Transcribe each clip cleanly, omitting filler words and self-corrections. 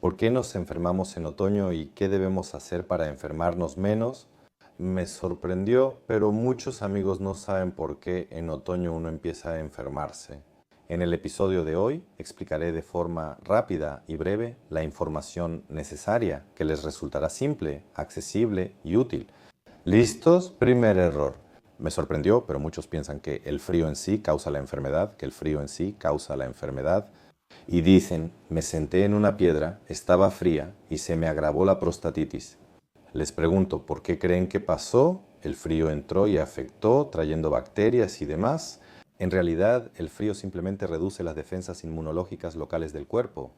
¿Por qué nos enfermamos en otoño y qué debemos hacer para enfermarnos menos? Me sorprendió, pero muchos amigos no saben por qué en otoño uno empieza a enfermarse. En el episodio de hoy explicaré de forma rápida y breve la información necesaria que les resultará simple, accesible y útil. ¿Listos? Primer error. Me sorprendió, pero muchos piensan que el frío en sí causa la enfermedad, que el frío en sí causa la enfermedad. Y dicen, me senté en una piedra, estaba fría y se me agravó la prostatitis. Les pregunto, ¿por qué creen que pasó? El frío entró y afectó, trayendo bacterias y demás. En realidad, el frío simplemente reduce las defensas inmunológicas locales del cuerpo.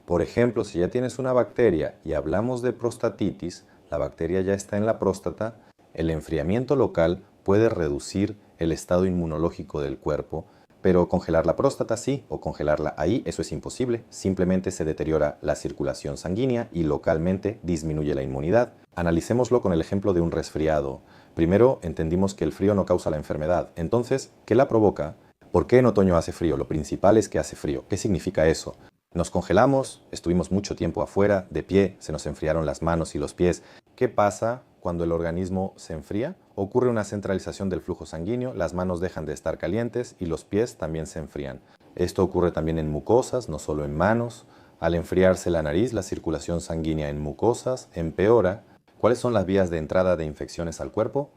Por ejemplo, si ya tienes una bacteria y hablamos de prostatitis, la bacteria ya está en la próstata, el enfriamiento local puede reducir el estado inmunológico del cuerpo, pero congelar la próstata sí, o congelarla ahí, eso es imposible. Simplemente se deteriora la circulación sanguínea y localmente disminuye la inmunidad. Analicémoslo con el ejemplo de un resfriado. Primero entendimos que el frío no causa la enfermedad. Entonces, ¿qué la provoca? ¿Por qué en otoño hace frío? Lo principal es que hace frío. ¿Qué significa eso? Nos congelamos, estuvimos mucho tiempo afuera, de pie, se nos enfriaron las manos y los pies. ¿Qué pasa cuando el organismo se enfría? Ocurre una centralización del flujo sanguíneo, las manos dejan de estar calientes y los pies también se enfrían. Esto ocurre también en mucosas, no solo en manos. Al enfriarse la nariz, la circulación sanguínea en mucosas empeora. ¿Cuáles son las vías de entrada de infecciones al cuerpo?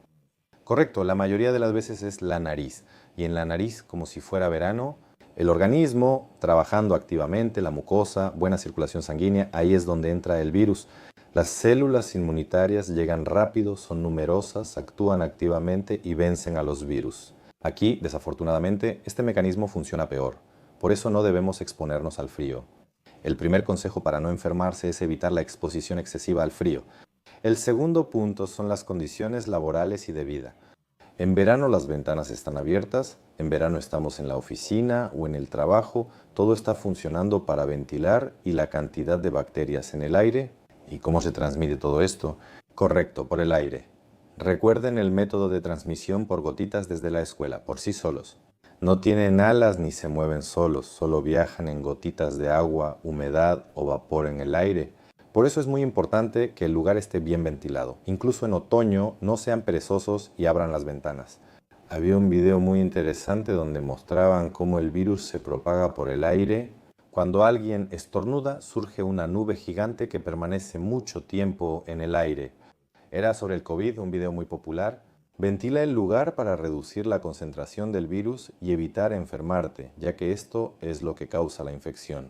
Correcto, la mayoría de las veces es la nariz. Y en la nariz, como si fuera verano, el organismo trabajando activamente, la mucosa, buena circulación sanguínea, ahí es donde entra el virus. Las células inmunitarias llegan rápido, son numerosas, actúan activamente y vencen a los virus. Aquí, desafortunadamente, este mecanismo funciona peor. Por eso no debemos exponernos al frío. El primer consejo para no enfermarse es evitar la exposición excesiva al frío. El segundo punto son las condiciones laborales y de vida. En verano las ventanas están abiertas, en verano estamos en la oficina o en el trabajo, todo está funcionando para ventilar y la cantidad de bacterias en el aire. ¿Y cómo se transmite todo esto? Correcto, por el aire. Recuerden el método de transmisión por gotitas desde la escuela, por sí solos. No tienen alas ni se mueven solos, solo viajan en gotitas de agua, humedad o vapor en el aire. Por eso es muy importante que el lugar esté bien ventilado. Incluso en otoño, no sean perezosos y abran las ventanas. Había un video muy interesante donde mostraban cómo el virus se propaga por el aire. Cuando alguien estornuda, surge una nube gigante que permanece mucho tiempo en el aire. Era sobre el COVID, un video muy popular. Ventila el lugar para reducir la concentración del virus y evitar enfermarte, ya que esto es lo que causa la infección.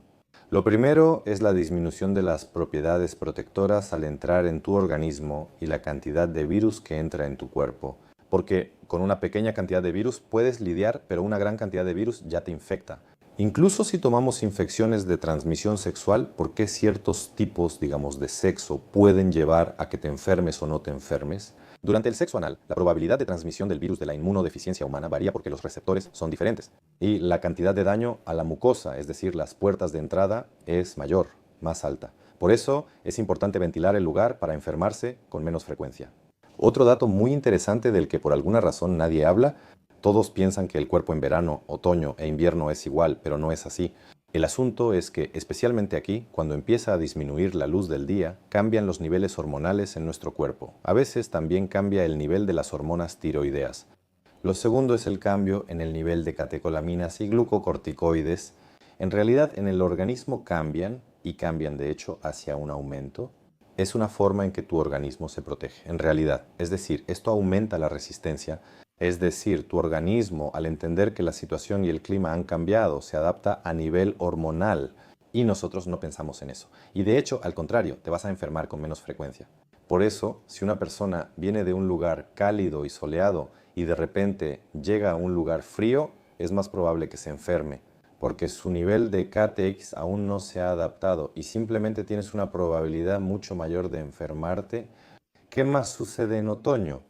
Lo primero es la disminución de las propiedades protectoras al entrar en tu organismo y la cantidad de virus que entra en tu cuerpo. Porque con una pequeña cantidad de virus puedes lidiar, pero una gran cantidad de virus ya te infecta. Incluso si tomamos infecciones de transmisión sexual, ¿por qué ciertos tipos, digamos, de sexo pueden llevar a que te enfermes o no te enfermes? Durante el sexo anal, la probabilidad de transmisión del virus de la inmunodeficiencia humana varía porque los receptores son diferentes y la cantidad de daño a la mucosa, es decir, las puertas de entrada, es mayor, más alta. Por eso es importante ventilar el lugar para enfermarse con menos frecuencia. Otro dato muy interesante del que por alguna razón nadie habla: todos piensan que el cuerpo en verano, otoño e invierno es igual, pero no es así. El asunto es que, especialmente aquí, cuando empieza a disminuir la luz del día, cambian los niveles hormonales en nuestro cuerpo. A veces también cambia el nivel de las hormonas tiroideas. Lo segundo es el cambio en el nivel de catecolaminas y glucocorticoides. En realidad, en el organismo cambian, y cambian de hecho hacia un aumento. Es una forma en que tu organismo se protege, en realidad. Es decir, esto aumenta la resistencia. Es decir, tu organismo, al entender que la situación y el clima han cambiado, se adapta a nivel hormonal y nosotros no pensamos en eso. Y de hecho, al contrario, te vas a enfermar con menos frecuencia. Por eso, si una persona viene de un lugar cálido y soleado y de repente llega a un lugar frío, es más probable que se enferme, porque su nivel de KTX aún no se ha adaptado y simplemente tienes una probabilidad mucho mayor de enfermarte. ¿Qué más sucede en otoño?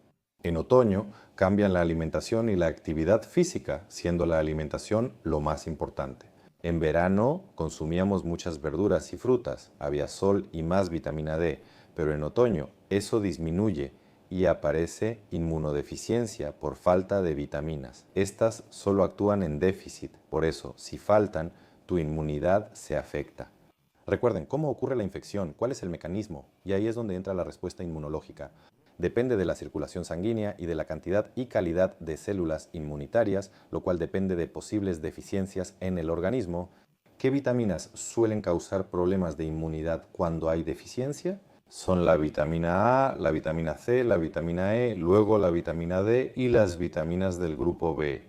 En otoño cambian la alimentación y la actividad física, siendo la alimentación lo más importante. En verano consumíamos muchas verduras y frutas, había sol y más vitamina D, pero en otoño eso disminuye y aparece inmunodeficiencia por falta de vitaminas. Estas solo actúan en déficit, por eso, si faltan, tu inmunidad se afecta. Recuerden, ¿cómo ocurre la infección? ¿Cuál es el mecanismo? Y ahí es donde entra la respuesta inmunológica. Depende de la circulación sanguínea y de la cantidad y calidad de células inmunitarias, lo cual depende de posibles deficiencias en el organismo. ¿Qué vitaminas suelen causar problemas de inmunidad cuando hay deficiencia? Son la vitamina A, la vitamina C, la vitamina E, luego la vitamina D y las vitaminas del grupo B.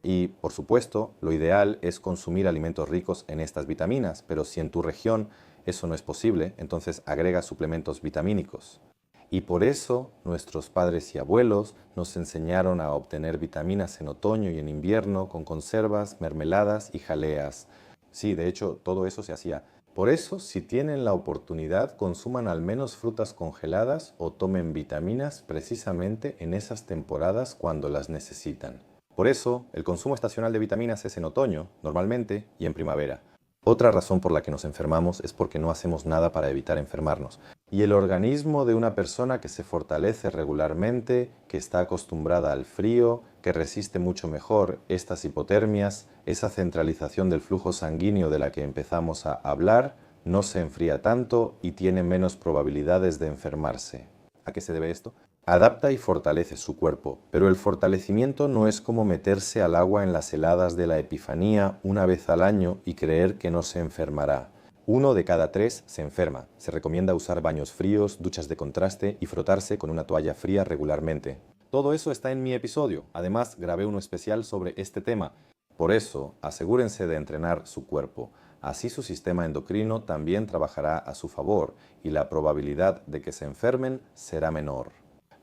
Y, por supuesto, lo ideal es consumir alimentos ricos en estas vitaminas, pero si en tu región eso no es posible, entonces agrega suplementos vitamínicos. Y por eso nuestros padres y abuelos nos enseñaron a obtener vitaminas en otoño y en invierno con conservas, mermeladas y jaleas. Sí, de hecho, todo eso se hacía. Por eso, si tienen la oportunidad, consuman al menos frutas congeladas o tomen vitaminas precisamente en esas temporadas cuando las necesitan. Por eso, el consumo estacional de vitaminas es en otoño, normalmente, y en primavera. Otra razón por la que nos enfermamos es porque no hacemos nada para evitar enfermarnos. Y el organismo de una persona que se fortalece regularmente, que está acostumbrada al frío, que resiste mucho mejor estas hipotermias, esa centralización del flujo sanguíneo de la que empezamos a hablar, no se enfría tanto y tiene menos probabilidades de enfermarse. ¿A qué se debe esto? Adapta y fortalece su cuerpo, pero el fortalecimiento no es como meterse al agua en las heladas de la Epifanía una vez al año y creer que no se enfermará. 1 de cada 3 se enferma. Se recomienda usar baños fríos, duchas de contraste y frotarse con una toalla fría regularmente. Todo eso está en mi episodio. Además, grabé uno especial sobre este tema. Por eso, asegúrense de entrenar su cuerpo. Así su sistema endocrino también trabajará a su favor y la probabilidad de que se enfermen será menor.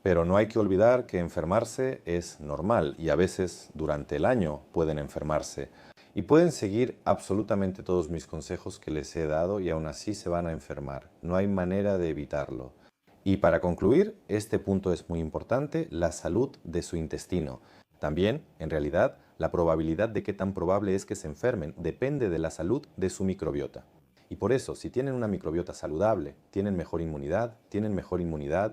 Pero no hay que olvidar que enfermarse es normal y a veces durante el año pueden enfermarse. Y pueden seguir absolutamente todos mis consejos que les he dado y aún así se van a enfermar. No hay manera de evitarlo. Y para concluir, este punto es muy importante, la salud de su intestino. También, en realidad, la probabilidad de qué tan probable es que se enfermen depende de la salud de su microbiota. Y por eso, si tienen una microbiota saludable, tienen mejor inmunidad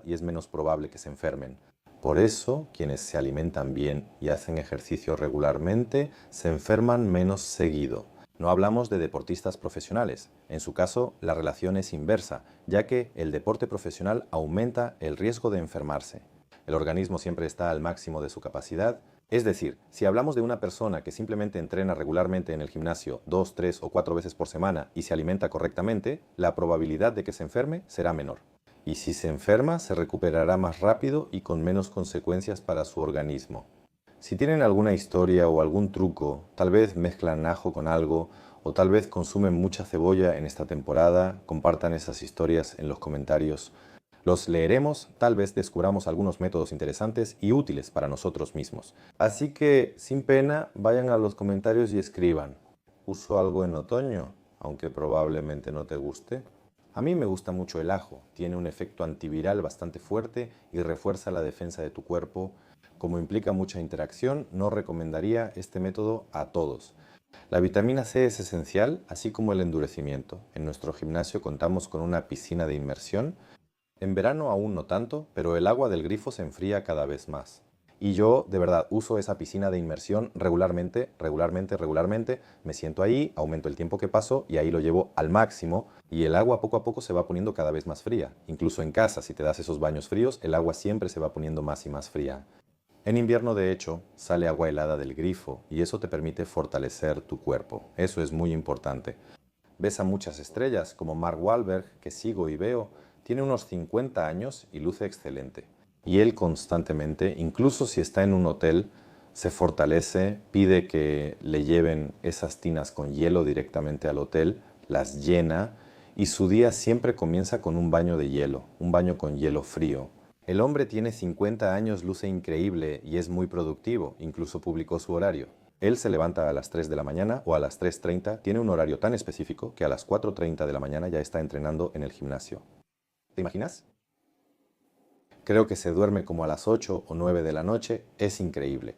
y es menos probable que se enfermen. Por eso, quienes se alimentan bien y hacen ejercicio regularmente, se enferman menos seguido. No hablamos de deportistas profesionales. En su caso, la relación es inversa, ya que el deporte profesional aumenta el riesgo de enfermarse. El organismo siempre está al máximo de su capacidad. Es decir, si hablamos de una persona que simplemente entrena regularmente en el gimnasio 2, 3 o 4 veces por semana y se alimenta correctamente, la probabilidad de que se enferme será menor. Y si se enferma, se recuperará más rápido y con menos consecuencias para su organismo. Si tienen alguna historia o algún truco, tal vez mezclan ajo con algo o tal vez consumen mucha cebolla en esta temporada, compartan esas historias en los comentarios. Los leeremos, tal vez descubramos algunos métodos interesantes y útiles para nosotros mismos. Así que, sin pena, vayan a los comentarios y escriban. ¿Uso algo en otoño? Aunque probablemente no te guste. A mí me gusta mucho el ajo, tiene un efecto antiviral bastante fuerte y refuerza la defensa de tu cuerpo. Como implica mucha interacción, no recomendaría este método a todos. La vitamina C es esencial, así como el endurecimiento. En nuestro gimnasio contamos con una piscina de inmersión. En verano aún no tanto, pero el agua del grifo se enfría cada vez más. Y yo, de verdad, uso esa piscina de inmersión regularmente. Me siento ahí, aumento el tiempo que paso y ahí lo llevo al máximo y el agua poco a poco se va poniendo cada vez más fría. Incluso en casa, si te das esos baños fríos, el agua siempre se va poniendo más y más fría. En invierno, de hecho, sale agua helada del grifo y eso te permite fortalecer tu cuerpo. Eso es muy importante. Ves a muchas estrellas, como Mark Wahlberg, que sigo y veo, tiene unos 50 años y luce excelente. Y él constantemente, incluso si está en un hotel, se fortalece, pide que le lleven esas tinas con hielo directamente al hotel, las llena y su día siempre comienza con un baño de hielo, un baño con hielo frío. El hombre tiene 50 años, luce increíble y es muy productivo, incluso publicó su horario. Él se levanta a las 3 de la mañana o a las 3:30, tiene un horario tan específico que a las 4:30 de la mañana ya está entrenando en el gimnasio. ¿Te imaginas? Creo que se duerme como a las 8 o 9 de la noche, es increíble.